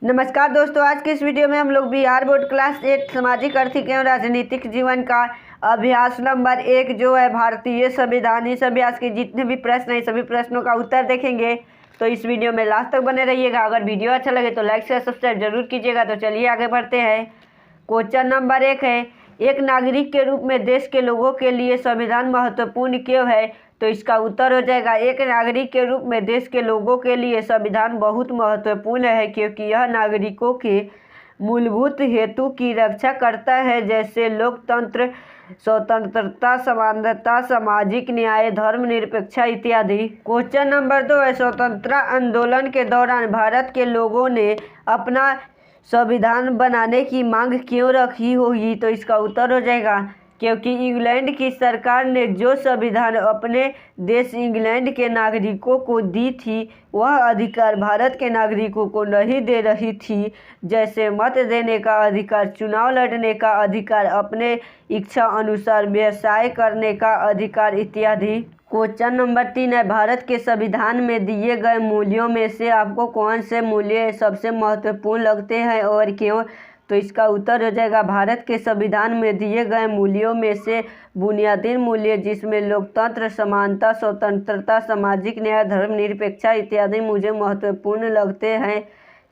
नमस्कार दोस्तों, आज के इस वीडियो में हम लोग बिहार बोर्ड क्लास 8 सामाजिक आर्थिक एवं राजनीतिक जीवन का अभ्यास नंबर 1 जो है भारतीय संविधान, इस अभ्यास के जितने भी प्रश्न हैं सभी प्रश्नों का उत्तर देखेंगे। तो इस वीडियो में लास्ट तक बने रहिएगा। अगर वीडियो अच्छा लगे तो लाइक शेयर सब्सक्राइब जरूर कीजिएगा। तो चलिए आगे बढ़ते हैं। क्वेश्चन नंबर 1 है, एक नागरिक के रूप में देश के लोगों के लिए संविधान महत्वपूर्ण क्यों है? तो इसका उत्तर हो जाएगा, एक नागरिक के रूप में देश के लोगों के लिए संविधान बहुत महत्वपूर्ण है क्योंकि यह नागरिकों के मूलभूत हेतु की रक्षा करता है, जैसे लोकतंत्र, स्वतंत्रता, समानता, सामाजिक न्याय, धर्मनिरपेक्षता इत्यादि। क्वेश्चन नंबर 2 है, स्वतंत्रता आंदोलन के दौरान भारत के लोगों ने अपना संविधान बनाने की मांग क्यों रखी होगी? तो इसका उत्तर हो जाएगा, क्योंकि इंग्लैंड की सरकार ने जो संविधान अपने देश इंग्लैंड के नागरिकों को दी थी वह अधिकार भारत के नागरिकों को नहीं दे रही थी, जैसे मत देने का अधिकार, चुनाव लड़ने का अधिकार, अपने इच्छा अनुसार व्यवसाय करने का अधिकार इत्यादि। क्वेश्चन नंबर 3 है, भारत के संविधान में दिए गए मूल्यों में से आपको कौन से मूल्य सबसे महत्वपूर्ण लगते हैं और क्यों? तो इसका उत्तर हो जाएगा, भारत के संविधान में दिए गए मूल्यों में से बुनियादी मूल्य जिसमें लोकतंत्र, समानता, स्वतंत्रता, सामाजिक न्याय, धर्मनिरपेक्षता इत्यादि मुझे महत्वपूर्ण लगते हैं,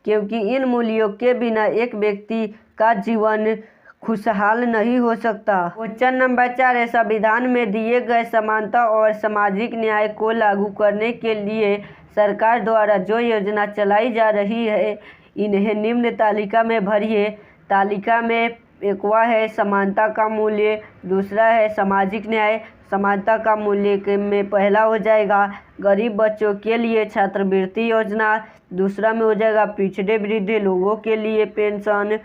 क्योंकि इन मूल्यों के बिना एक व्यक्ति का जीवन खुशहाल नहीं हो सकता। क्वेश्चन नंबर 4 है, संविधान में दिए गए समानता और सामाजिक न्याय को लागू करने के लिए सरकार द्वारा जो योजना चलाई जा रही है इन्हें निम्न तालिका में भरिए। तालिका में एकवा है समानता का मूल्य, दूसरा है सामाजिक न्याय। समानता का मूल्य में पहला हो जाएगा गरीब बच्चों के लिए छात्रवृत्ति योजना, दूसरा में हो जाएगा पिछड़े वृद्ध लोगों के लिए पेंशन,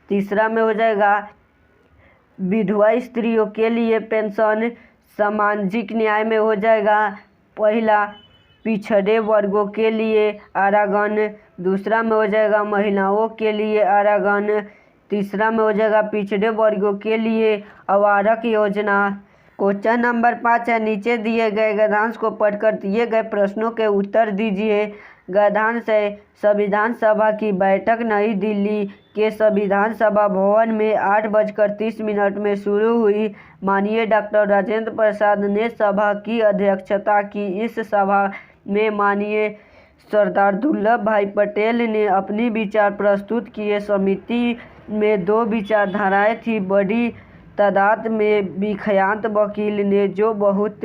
तीसरा में हो जाएगा विधवा स्त्रियों के लिए पेंशन। सामाजिक न्याय में हो जाएगा पहला पिछड़े वर्गों के लिए आरक्षण, दूसरा में हो जाएगा महिलाओं के लिए आरक्षण, तीसरा में हो जाएगा पिछड़े वर्गों के लिए आवारक योजना। क्वेश्चन नंबर 5 है, नीचे दिए गए गद्यांश को पढ़कर दिए गए प्रश्नों के उत्तर दीजिए। गद्यांश है, संविधान सभा की बैठक नई दिल्ली के संविधान सभा भवन में 8:30 में शुरू हुई। माननीय डॉक्टर राजेंद्र प्रसाद ने सभा की अध्यक्षता की। इस सभा में माननीय सरदार वल्लभ भाई पटेल ने अपनी विचार प्रस्तुत किए। समिति में 2 विचारधाराएं थी। बड़ी तादाद में विख्यात वकील ने जो बहुत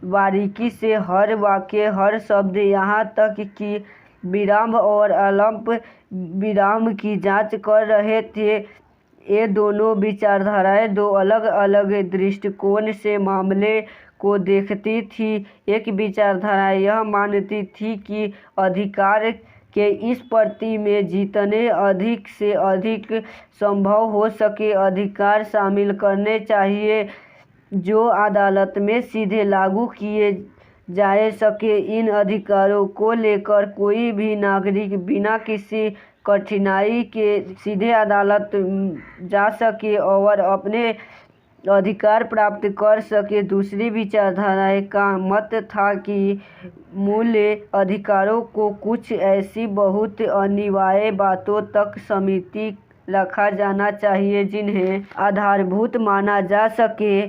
बारीकी से हर वाक्य, हर शब्द, यहाँ तक कि विराम और अल्प विराम की जांच कर रहे थे। ये दोनों विचारधाराएं 2 अलग अलग दृष्टिकोण से मामले को देखती थी। एक विचारधारा यह मानती थी कि अधिकार के इस प्रति में जितने अधिक से अधिक संभव हो सके अधिकार शामिल करने चाहिए जो अदालत में सीधे लागू किए जा सके। इन अधिकारों को लेकर कोई भी नागरिक बिना किसी कठिनाई के सीधे अदालत जा सके और अपने अधिकार प्राप्त कर सके। दूसरी विचारधारा का मत था कि मूल्य अधिकारों को कुछ ऐसी बहुत अनिवार्य बातों तक सीमित रखा जाना चाहिए जिन्हें आधारभूत माना जा सके।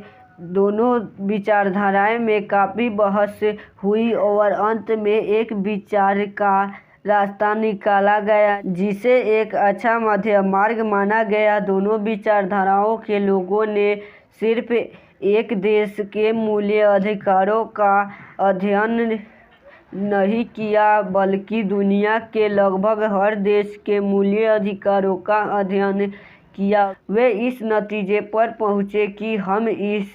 दोनों विचारधाराएं में काफ़ी बहस हुई और अंत में एक विचार का रास्ता निकाला गया जिसे एक अच्छा मध्य मार्ग माना गया। दोनों विचारधाराओं के लोगों ने सिर्फ एक देश के मूल्य अधिकारों का अध्ययन नहीं किया बल्कि दुनिया के लगभग हर देश के मूल्य अधिकारों का अध्ययन किया। वे इस नतीजे पर पहुँचे कि हम इस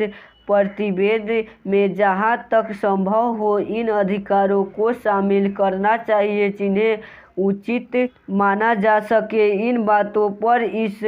प्रतिवेदन में जहाँ तक संभव हो इन अधिकारों को शामिल करना चाहिए जिन्हें उचित माना जा सके। इन बातों पर इस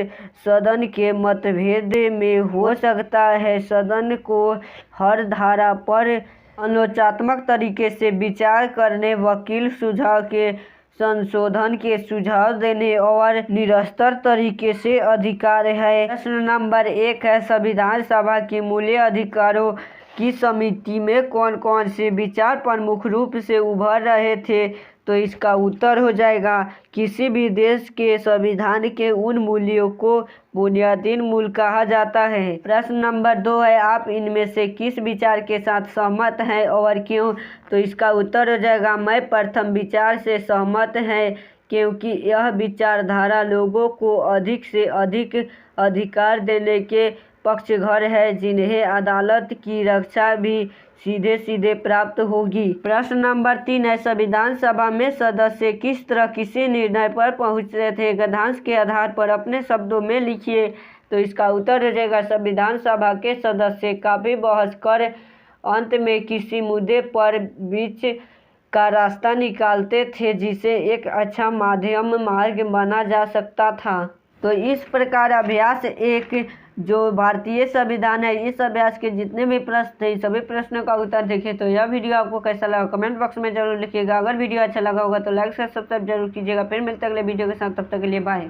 सदन के मतभेद में हो सकता है। सदन को हर धारा पर आलोचनात्मक तरीके से विचार करने, वकील सुझाव के संशोधन के सुझाव देने और निरंतर तरीके से अधिकार है। प्रश्न नंबर 1 है, संविधान सभा की मूल्य अधिकारों की समिति में कौन कौन से विचार प्रमुख रूप से उभर रहे थे? तो इसका उत्तर हो जाएगा किसी भी देश के संविधान के उन मूल्यों को बुनियादी मूल्य कहा जाता है। प्रश्न नंबर 2 है, आप इनमें से किस विचार के साथ सहमत हैं और क्यों? तो इसका उत्तर हो जाएगा मैं प्रथम विचार से सहमत है, क्योंकि यह विचारधारा लोगों को अधिक से अधिक अधिकार देने के पक्षधर है, जिन्हें अदालत की रक्षा भी सीधे सीधे प्राप्त होगी। प्रश्न नंबर 3 है, संविधान सभा में सदस्य किस तरह किसी निर्णय पर पहुंचते थे? गद्यांश के आधार पर अपने शब्दों में लिखिए। तो इसका उत्तर हो जाएगा संविधान सभा के सदस्य काफी बहस कर अंत में किसी मुद्दे पर बीच का रास्ता निकालते थे, जिसे एक अच्छा मध्यम मार्ग माना जा सकता था। तो इस प्रकार अभ्यास एक जो भारतीय संविधान है, इस अभ्यास के जितने भी प्रश्न थे सभी प्रश्नों का उत्तर देखें। तो यह वीडियो आपको कैसा लगा कमेंट बॉक्स में जरूर लिखिएगा। अगर वीडियो अच्छा लगा होगा तो लाइक से सब्सक्राइब जरूर कीजिएगा। फिर मिलते हैं अगले वीडियो के साथ, तब तक के लिए बाय।